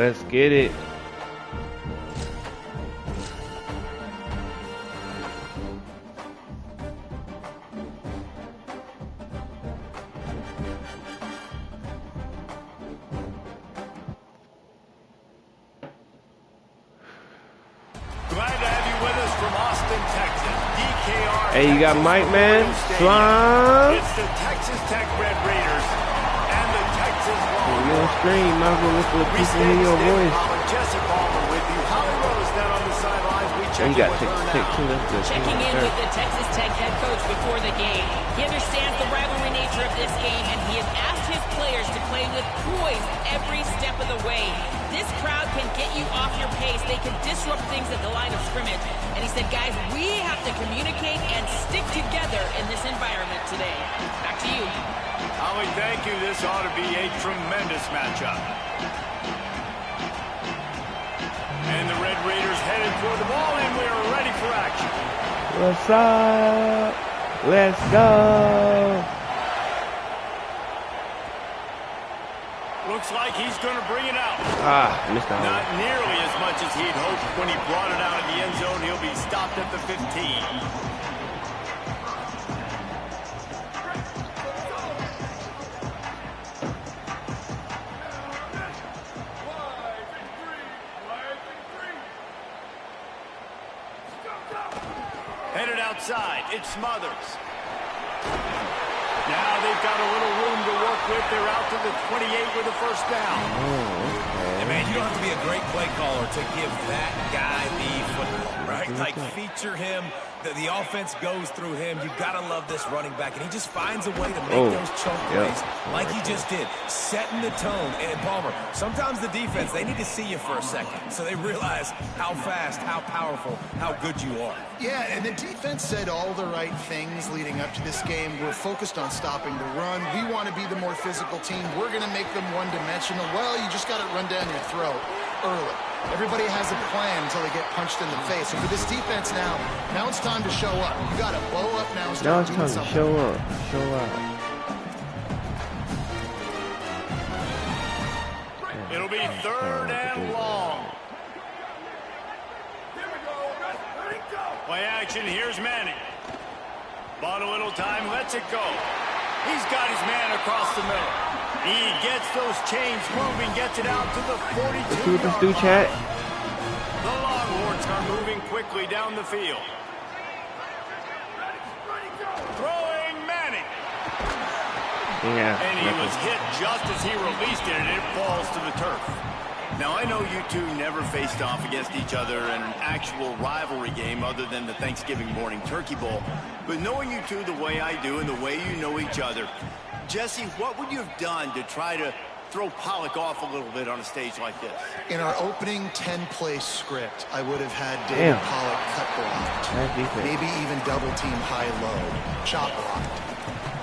Let's get it. Hey, you got Mike, man. Slime. It's the Texas Tech Red Raiders and the Texas Longhorns. You on screen, might as well listen to people hear your voice. Jesse Palmer with you. Holly Rose down on the sidelines. We check you got Tech too. That's good. Checking in with the Texas Tech head coach before the game. He understands the rivalry nature of this game, and he has asked his players to play with poise every step of the way. This crowd can get you off your pace. They can disrupt things at the line of scrimmage. And he said, guys, we have to communicate and stick together in this environment today. Back to you. Holly, thank you. This ought to be a tremendous matchup. And the Red Raiders headed for the ball, and we're ready for action. What's up? Let's go. Looks like he's going to bring it out. Missed out. Not nearly as much as he'd hoped when he brought it out of the end zone. He'll be stopped at the 15. Headed outside. It's Smothers. Now they've got a little room to work with. They're out to the 28 with a first down. And man, you don't have to be a great play caller to give that guy the football, right? Like, feature him. The offense goes through him. You've got to love this running back. And he just finds a way to make those chunk plays like he just did, setting the tone. And Palmer, sometimes the defense, they need to see you for a second so they realize how fast, how powerful, how good you are. Yeah, and the defense said all the right things leading up to this game. We're focused on stopping the run. We want to be the more physical team. We're going to make them one-dimensional. Well, you just got to run down your throat early. Everybody has a plan until they get punched in the face. So for this defense now it's time to show up. You got to blow up now. Now it's time to show up. Show up. It'll be third and long. Play action. Here's Manning. Bought a little time. Lets it go. He's got his man across the middle. He gets those chains moving, gets it out to the 42-yard line. Chat. The Longhorns are moving quickly down the field. Throwing Manning. Yeah. And he was hit just as he released it, and it falls to the turf. Now, I know you two never faced off against each other in an actual rivalry game other than the Thanksgiving morning Turkey Bowl. But knowing you two the way I do and the way you know each other, Jesse, what would you have done to try to throw Pollock off a little bit on a stage like this? In our opening 10-play script, I would have had David Pollock cut blocked. Maybe even double-team high-low, chop blocked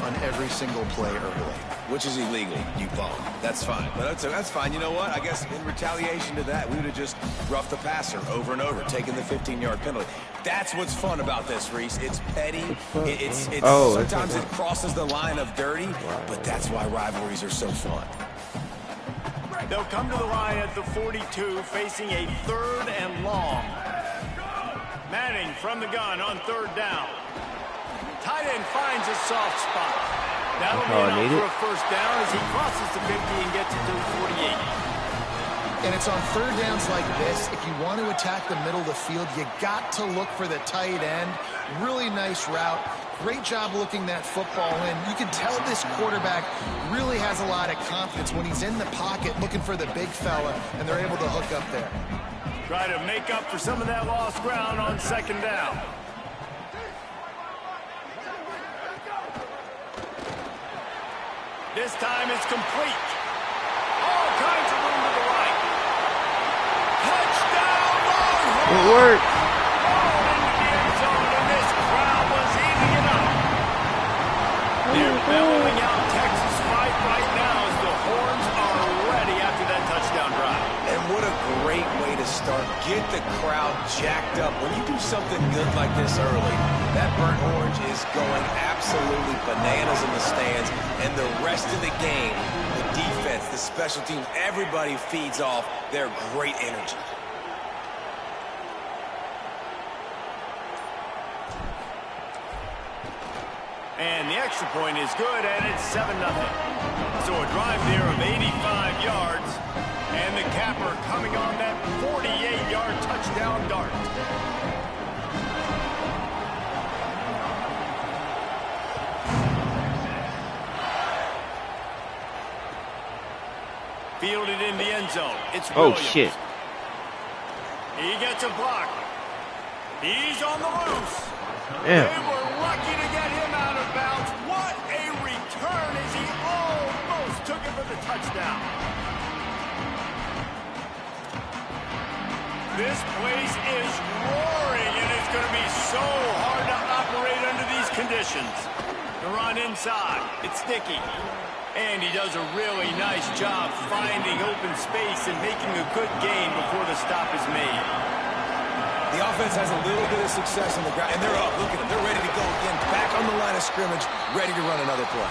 on every single play early. Which is illegal, you bum. That's fine. But that's fine. You know what? I guess in retaliation to that, we would have just roughed the passer over and over, taking the 15-yard penalty. That's what's fun about this, Reese. It's petty. Sometimes it crosses the line of dirty, but that's why rivalries are so fun. They'll come to the line at the 42, facing a third and long. Manning from the gun on third down. Tight end finds a soft spot. That'll be enough for a first down as he crosses the 50 and gets it to the 48. And it's on third downs like this. If you want to attack the middle of the field, you got to look for the tight end. Really nice route. Great job looking that football in. You can tell this quarterback really has a lot of confidence when he's in the pocket looking for the big fella, and they're able to hook up there. Try to make up for some of that lost ground on second down. This time it's complete. All kinds of room to the right. Touchdown, Longhorns! It worked. Into the end zone, and this crowd was eating it up. They're bellowing out Texas fight right now as the Horns are ready after that touchdown drive. And what a great way to start. Get the crowd jacked up. When you do something good like this early, that burnt orange is going absolutely bananas in the stands. And the rest of the game, the defense defense, the special teams, everybody feeds off their great energy. And the extra point is good, and it's 7-0. So a drive there of 85 yards, and the capper coming on that 48-yard touchdown dart. Fielded in the end zone. It's Williams. Oh, shit. He gets a block. He's on the loose. Yeah. They were lucky to get him out of bounds. What a return as he almost took it for the touchdown. This place is roaring, and it's going to be so hard to operate under these conditions. The run inside. It's sticky. And he does a really nice job finding open space and making a good gain before the stop is made. The offense has a little bit of success on the ground, and they're up. Look at them. They're ready to go again. Back on the line of scrimmage, ready to run another play.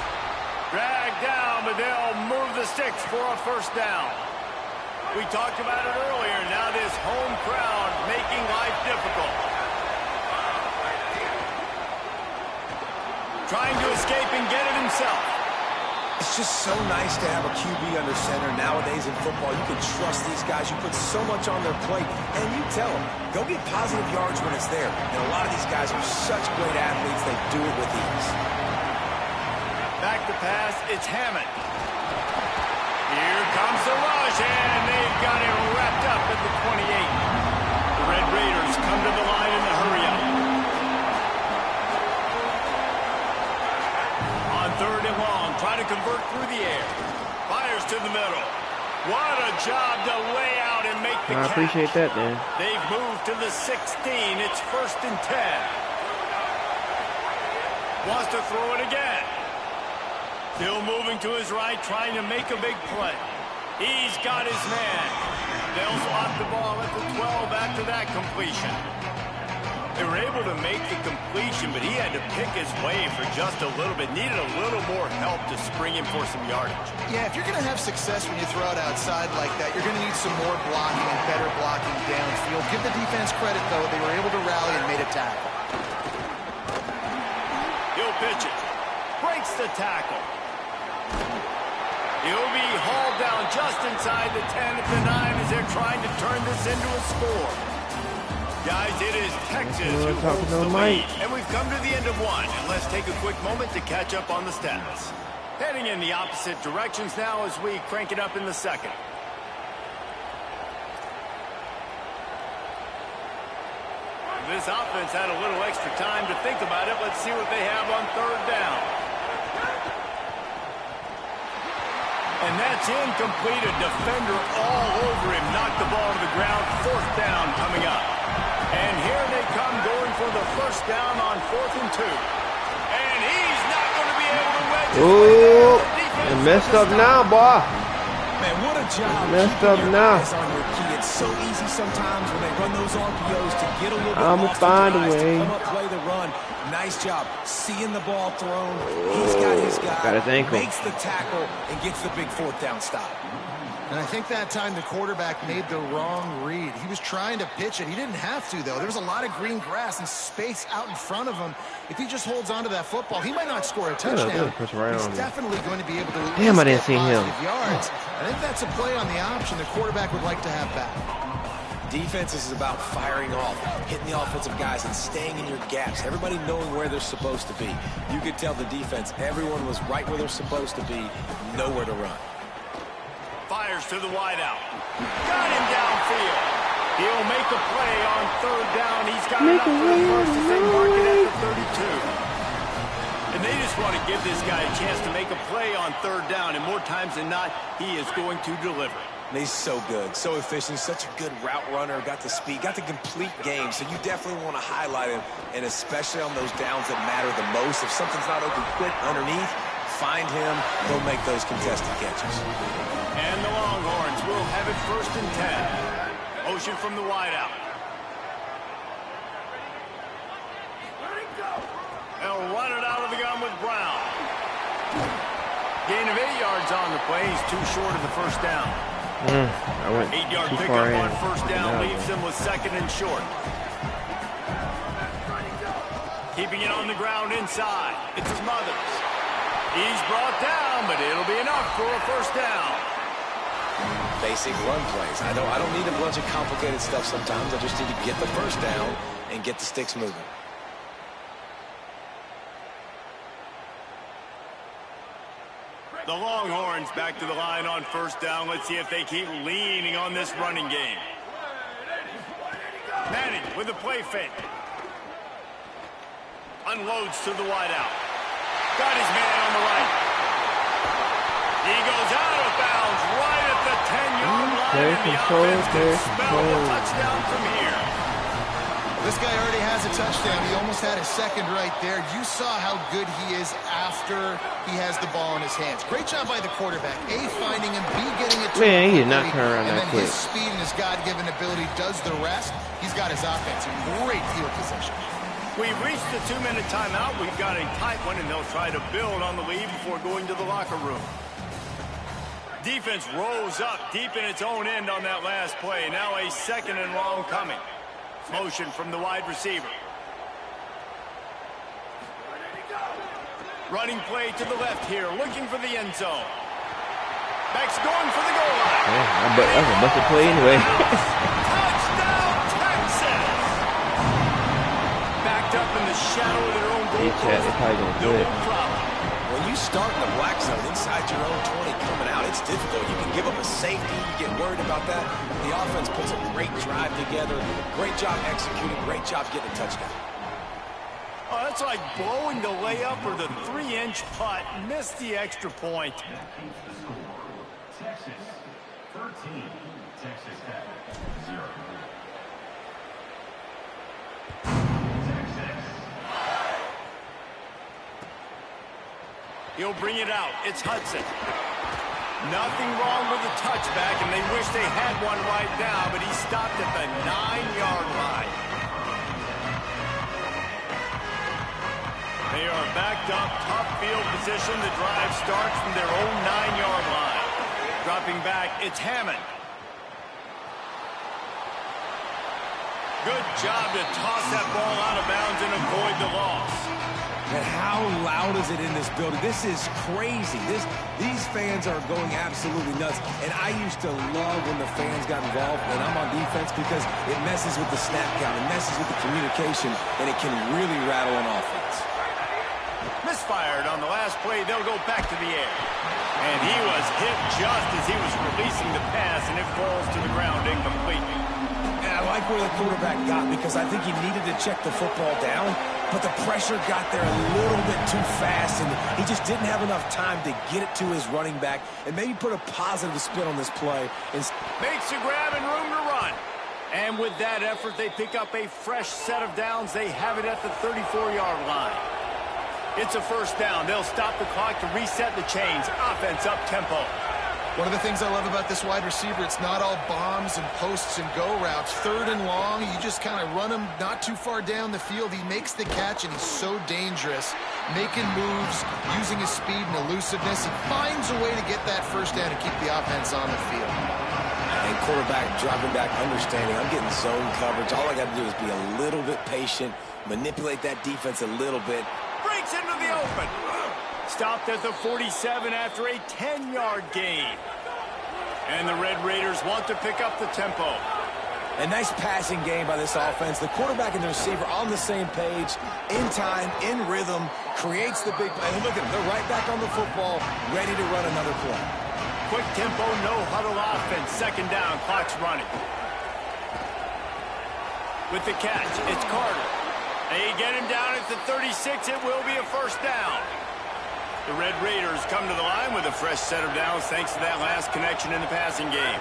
Dragged down, but they'll move the sticks for a first down. We talked about it earlier. Now this home crowd making life difficult. Trying to escape and get it himself. It's just so nice to have a QB under center nowadays in football. You can trust these guys. You put so much on their plate, and you tell them, go get positive yards when it's there. And a lot of these guys are such great athletes, they do it with ease. Back to pass, it's Hammond. Here comes the rush, and they've got it wrapped up at the 28. The Red Raiders come to the line in the hurry-up. On 3rd and long, trying to convert through the air. Fires to the middle. What a job to lay out and make the catch. I appreciate that, man. They've moved to the 16. It's 1st and 10. Wants to throw it again. Still moving to his right, trying to make a big play. He's got his man. They'll swat the ball at the 12 after that completion. They were able to make the completion, but he had to pick his way for just a little bit. Needed a little more help to spring him for some yardage. Yeah, if you're going to have success when you throw it outside like that, you're going to need some more blocking and better blocking downfield. Give the defense credit, though. They were able to rally and made a tackle. He'll pitch it. Breaks the tackle. He'll be hauled down just inside the 10 at the 9 as they're trying to turn this into a score. Guys, it is Texas who holds the lead, and we've come to the end of one. And let's take a quick moment to catch up on the stats. Heading in the opposite directions now as we crank it up in the second. This offense had a little extra time to think about it. Let's see what they have on 3rd down. And that's incomplete. A defender all over him. Knocked the ball to the ground. 4th down coming up. And here they come going for the first down on 4th and 2. And he's not going to be able to wedge his way there. And messed up now, boy. Man, what a job. Messed up now. On your key. It's so easy sometimes when they run those RPOs to get a little bit I'ma off find a the guys way. to come up, play the run. Nice job. Seeing the ball thrown. He's got his guy. Got his ankle. Makes the tackle and gets the big 4th down stop. And I think that time the quarterback made the wrong read. He was trying to pitch it. He didn't have to, though. There was a lot of green grass and space out in front of him. If he just holds on to that football, he might not score a touchdown. Right, he's definitely going to be able to Damn, I didn't see him. Yards. I think that's a play on the option the quarterback would like to have back. Defense is about firing off, hitting the offensive guys, and staying in your gaps. Everybody knowing where they're supposed to be. You could tell the defense, everyone was right where they're supposed to be, nowhere to run. Fires to the wideout. Got him downfield. He'll make a play on 3rd down. He's got enough for the first as they mark it at the 32. And they just want to give this guy a chance to make a play on 3rd down, and more times than not, he is going to deliver. And he's so good, so efficient, such a good route runner, got the speed, got the complete game, so you definitely want to highlight him, and especially on those downs that matter the most. If something's not open quick underneath, find him, he'll make those contested catches. And the Longhorns will have it 1st and 10. Motion from the wideout. They'll run it out of the gun with Brown. Gain of 8 yards on the play. He's too short of the first down. I went 8-yard too pickup far in. on first down leaves him with second and short. Keeping it on the ground inside. It's Smothers. He's brought down, but it'll be enough for a first down. Basic run plays. I don't need a bunch of complicated stuff sometimes. I just need to get the first down and get the sticks moving. The Longhorns back to the line on first down. Let's see if they keep leaning on this running game. Manning with the play fake. Unloads to the wideout. Got his man on the right. He goes out of bounds right at the 10-yard line. And the offense can spell a touchdown from here. This guy already has a touchdown. He almost had a second right there. You saw how good he is after he has the ball in his hands. Great job by the quarterback. A, finding him. B, getting it to him. Man, he did not turn around that quick. And then his speed and his God-given ability does the rest. He's got his offense in great field position. We've reached the 2-minute timeout. We've got a tight one, and they'll try to build on the lead before going to the locker room. Defense rolls up deep in its own end on that last play. Now a second and long coming. Motion from the wide receiver. Running play to the left here, looking for the end zone. Back's going for the goal line. Yeah, that's a busted play anyway. Touchdown, Texas! Backed up in the shadow of their own goal post. No problem. When you start in the black zone inside your own 20 coming out, it's difficult. You can give up a safety. You get worried about that. The offense puts a great drive together. Great job executing. Great job getting a touchdown. Oh, that's like blowing the layup or the 3-inch putt. Missed the extra point. Texas 13, Texas Tech 0. He'll bring it out. It's Hudson. Nothing wrong with the touchback, and they wish they had one right now, but he stopped at the 9-yard line. They are backed up, tough field position. The drive starts from their own 9-yard line. Dropping back, it's Hammond. Good job to toss that ball out of bounds and avoid the loss. And how loud is it in this building? This is crazy. These fans are going absolutely nuts. And I used to love when the fans got involved when I'm on defense because it messes with the snap count. It messes with the communication, and it can really rattle an offense. Misfired on the last play. They'll go back to the air. And he was hit just as he was releasing the pass, and it falls to the ground incomplete. And I like where the quarterback got because I think he needed to check the football down, but the pressure got there a little bit too fast, and he just didn't have enough time to get it to his running back and maybe put a positive spin on this play. Makes a grab and room to run. And with that effort, they pick up a fresh set of downs. They have it at the 34-yard line. It's a first down. They'll stop the clock to reset the chains. Offense up tempo. One of the things I love about this wide receiver, it's not all bombs and posts and go routes. Third and long, you just kind of run him not too far down the field. He makes the catch, and he's so dangerous, making moves, using his speed and elusiveness. He finds a way to get that first down and keep the offense on the field. And quarterback dropping back, understanding I'm getting zone coverage. All I got to do is be a little bit patient, manipulate that defense a little bit. Breaks into the open. Stopped at the 47 after a 10-yard gain. And the Red Raiders want to pick up the tempo. A nice passing game by this offense. The quarterback and the receiver on the same page, in time, in rhythm, creates the big play. And look at them. They're right back on the football, ready to run another play. Quick tempo, no huddle offense. Second down, clock's running. With the catch, it's Carter. They get him down at the 36. It will be a first down. The Red Raiders come to the line with a fresh set of downs thanks to that last connection in the passing game.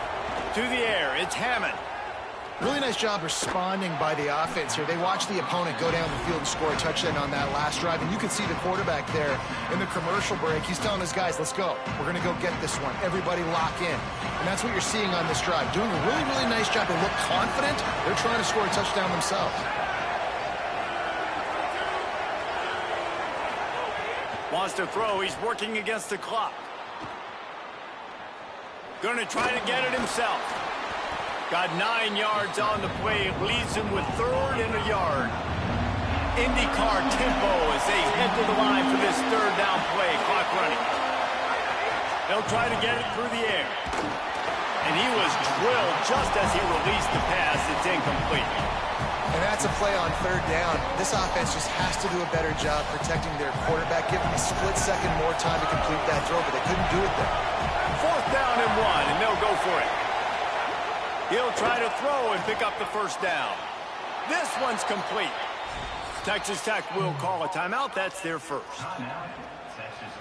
To the air, it's Hammond. Really nice job responding by the offense here. They watched the opponent go down the field and score a touchdown on that last drive, and you can see the quarterback there in the commercial break. He's telling his guys, let's go. We're going to go get this one. Everybody lock in. And that's what you're seeing on this drive. Doing a really, really nice job. They look confident. They're trying to score a touchdown themselves. Wants to throw. He's working against the clock. Going to try to get it himself. Got 9 yards on the play. It leaves him with 3rd and a yard. IndyCar tempo as they head to the line for this 3rd down play. Clock running. They'll try to get it through the air. And he was drilled just as he released the pass. It's incomplete. And that's a play on 3rd down. This offense just has to do a better job protecting their quarterback, give them a split second more time to complete that throw, but they couldn't do it there. 4th down and 1, and they'll go for it. He'll try to throw and pick up the 1st down. This one's complete. Texas Tech will call a timeout. That's their first.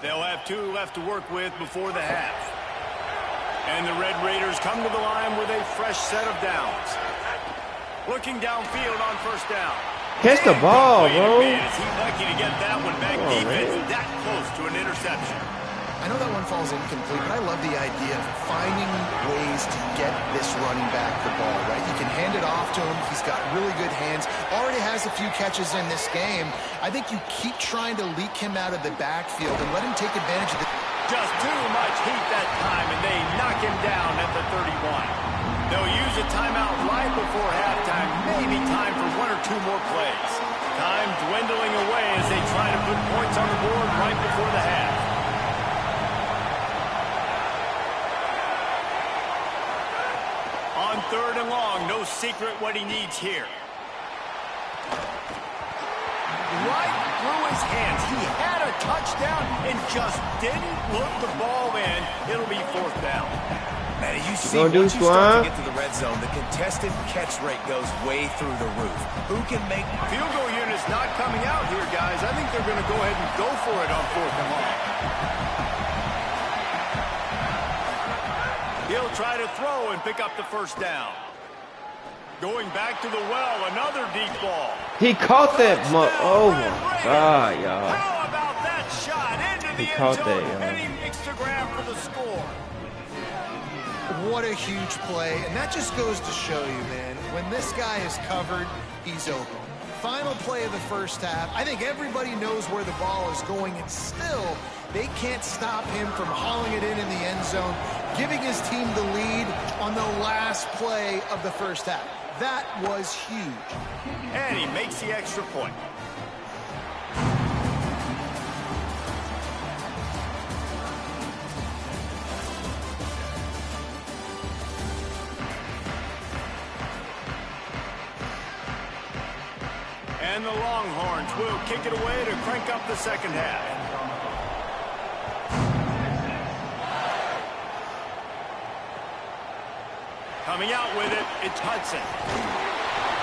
They'll have 2 left to work with before the half. And the Red Raiders come to the line with a fresh set of downs. Looking downfield on 1st down. Catch the ball, bro. Man, is he lucky to get that one back. Defense that close to an interception. I know that one falls incomplete, but I love the idea of finding ways to get this running back the ball, right? You can hand it off to him. He's got really good hands. Already has a few catches in this game. I think you keep trying to leak him out of the backfield and let him take advantage of the... Just too much heat that time, and they knock him down at the 31. They'll use a timeout right before halftime. Maybe time for 1 or 2 more plays. Time dwindling away as they try to put points on the board right before the half. On 3rd and long, no secret what he needs here. Right through his hands. He had a touchdown and just didn't look the ball in. It'll be 4th down. Man, you see, once you start to get to the red zone, the contested catch rate goes way through the roof. Who can make... Field goal unit's not coming out here, guys. I think they're going to go ahead and go for it on 4th and long. He'll try to throw and pick up the 1st down. Going back to the well, another deep ball. He caught that. Oh my God, y'all. How about that shot into the end zone? And he makes the grab for the score. What a huge play, and that just goes to show you, man, when this guy is covered, he's open. Final play of the 1st half. I think everybody knows where the ball is going, and still, they can't stop him from hauling it in the end zone, giving his team the lead on the last play of the 1st half. That was huge. And he makes the extra point. And the Longhorns will kick it away to crank up the 2nd half. Coming out with it, it's Hudson.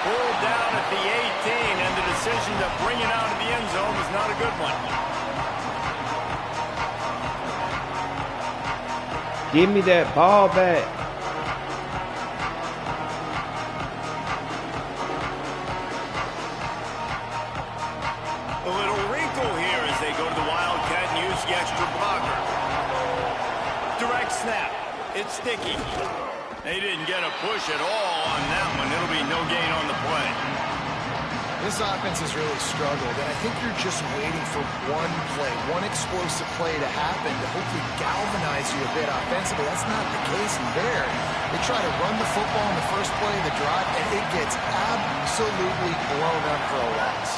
Pulled down at the 18, and the decision to bring it out of the end zone was not a good one. Give me that ball back. A little wrinkle here as they go to the Wildcat and use the extra blocker. Direct snap. It's sticky. They didn't get a push at all on that one. It'll be no gain on the play. This offense has really struggled, and I think you're just waiting for one play, one explosive play to happen to hopefully galvanize you a bit offensively. That's not the case in there. They try to run the football in the first play of the drive, and it gets absolutely blown up for a loss.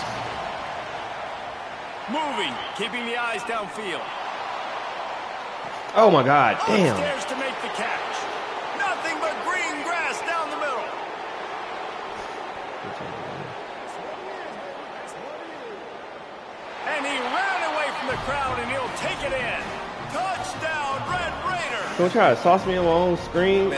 Moving, keeping the eyes downfield. Oh my God, damn. Upstairs to make the catch. Nothing but green grass down the middle. And he ran away from the crowd, and he'll take it in. Touchdown, Red Raiders. Don't try to sauce me on my own screen,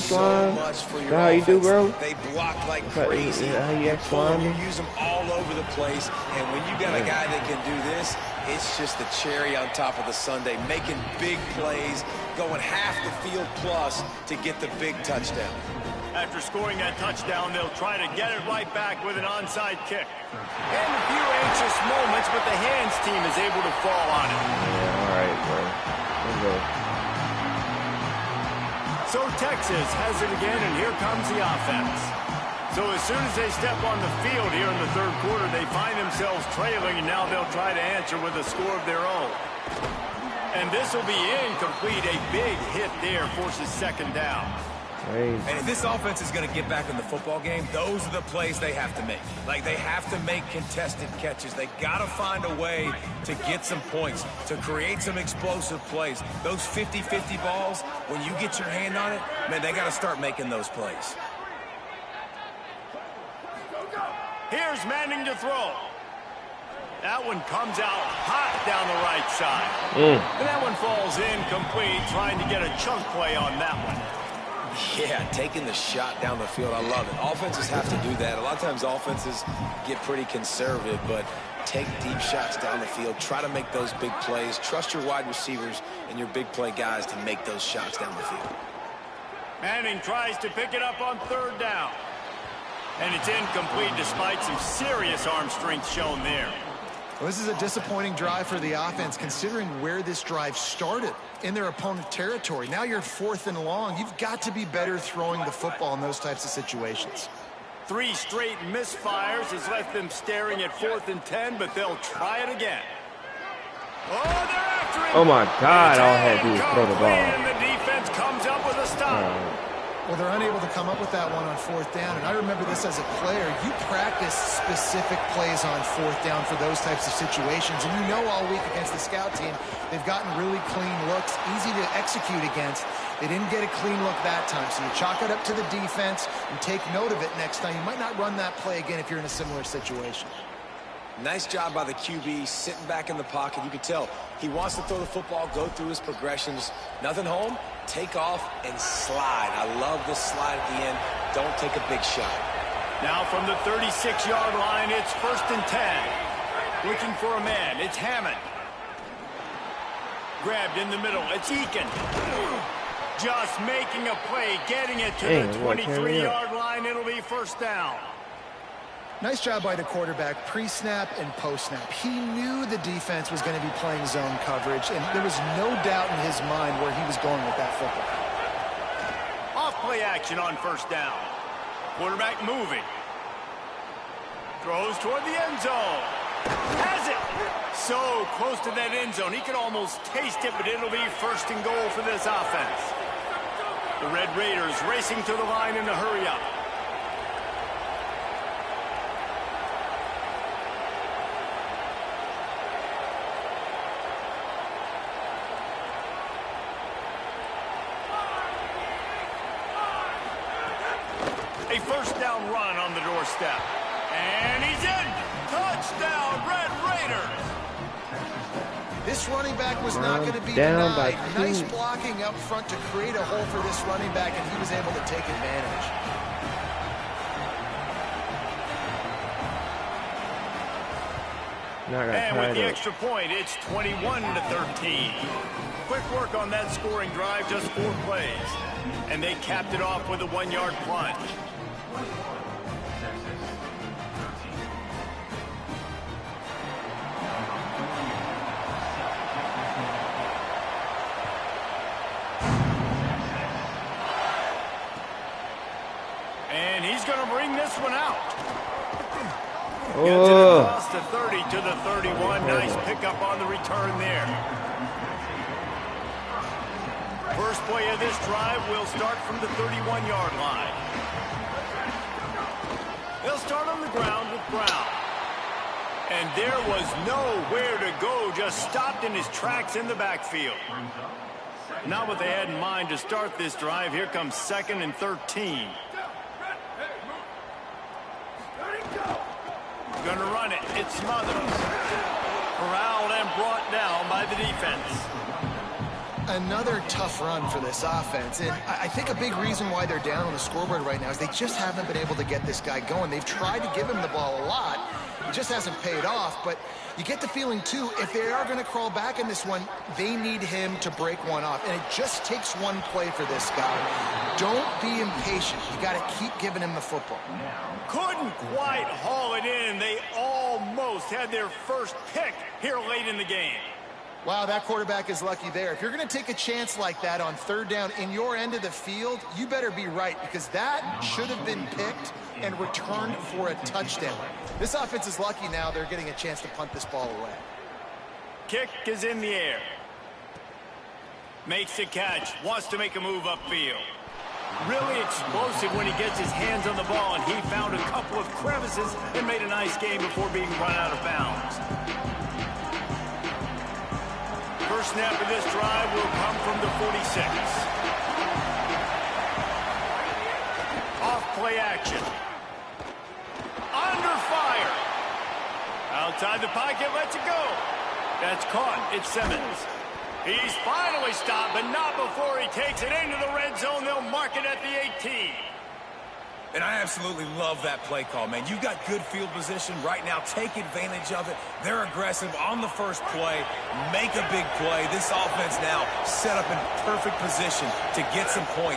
slime. That's how you do, bro? They block like crazy. How you act slime? You use them all over the place, and when you got a guy that can do this, it's just the cherry on top of the sundae, making big plays, going half the field plus to get the big touchdown. After scoring that touchdown, they'll try to get it right back with an onside kick. And a few anxious moments, but the hands team is able to fall on it. Yeah, all right, bro. Let's go. So Texas has it again, and here comes the offense. So as soon as they step on the field here in the 3rd quarter, they find themselves trailing, and now they'll try to answer with a score of their own. And this will be incomplete. A big hit there forces second down. Crazy. And if this offense is going to get back in the football game, those are the plays they have to make. Like, they have to make contested catches. They got to find a way to get some points, to create some explosive plays. Those 50-50 balls, when you get your hand on it, man, they got to start making those plays. Here's Manning to throw. That one comes out hot down the right side. And that one falls incomplete, trying to get a chunk play on that one. Yeah, taking the shot down the field, I love it. Offenses have to do that. A lot of times offenses get pretty conservative, but take deep shots down the field. Try to make those big plays. Trust your wide receivers and your big play guys to make those shots down the field. Manning tries to pick it up on third down. And it's incomplete despite some serious arm strength shown there. Well, this is a disappointing drive for the offense, considering where this drive started in their opponent territory. Now you're 4th and long. You've got to be better throwing the football in those types of situations. 3 straight misfires has left them staring at 4th and 10, but they'll try it again. Oh, they're after him. Oh my God! All I had to do was throw the ball. And the defense comes up with a stop. Well, they're unable to come up with that one on 4th down. And I remember this as a player. You practice specific plays on 4th down for those types of situations. And you know all week against the scout team, they've gotten really clean looks, easy to execute against. They didn't get a clean look that time. So you chalk it up to the defense and take note of it next time. You might not run that play again if you're in a similar situation. Nice job by the QB, sitting back in the pocket. You can tell he wants to throw the football, go through his progressions. Nothing home, take off and slide. I love this slide at the end. Don't take a big shot. Now from the 36-yard line, it's 1st and 10. Looking for a man, it's Hammond. Grabbed in the middle, it's Eakin. Just making a play, getting it to the 23-yard line. It'll be 1st down. Nice job by the quarterback, pre-snap and post-snap. He knew the defense was going to be playing zone coverage, and there was no doubt in his mind where he was going with that football. Off play action on 1st down. Quarterback moving. Throws toward the end zone. Has it! So close to that end zone. He could almost taste it, but it'll be 1st and goal for this offense. The Red Raiders racing to the line in a hurry-up. A 1st down run on the doorstep. And he's in! Touchdown, Red Raiders! This running back was not going to be denied. Nice blocking up front to create a hole for this running back, and he was able to take advantage. And with the extra point, it's 21-13. Quick work on that scoring drive, just 4 plays. And they capped it off with a 1-yard plunge. And he's going to bring this one out. Gets it across the 30 to the 31. Nice pickup on the return there. First play of this drive will start from the 31-yard line. They'll start on the ground with Brown. And there was nowhere to go, just stopped in his tracks in the backfield. Not what they had in mind to start this drive. Here comes 2nd and 13. Going to run it. It's Smothers. Corralled and brought down by the defense. Another tough run for this offense, and I think a big reason why they're down on the scoreboard right now is they just haven't been able to get this guy going. They've tried to give him the ball a lot. It just hasn't paid off, but you get the feeling, too, if they are going to crawl back in this one, they need him to break one off, and it just takes one play for this guy. Don't be impatient. You got to keep giving him the football. Couldn't quite haul it in. They almost had their first pick here late in the game. Wow, that quarterback is lucky there. If you're going to take a chance like that on 3rd down in your end of the field, you better be right, because that should have been picked and returned for a touchdown. This offense is lucky now they're getting a chance to punt this ball away. Kick is in the air. Makes the catch. Wants to make a move upfield. Really explosive when he gets his hands on the ball, and he found a couple of crevices and made a nice game before being run out of bounds. First snap of this drive will come from the 46. Off play action. Under fire. Outside the pocket, lets it go. That's caught. It's Simmons. He's finally stopped, but not before he takes it into the red zone. They'll mark it at the 18. And I absolutely love that play call, man. You've got good field position right now. Take advantage of it. They're aggressive on the first play. Make a big play. This offense now set up in perfect position to get some points.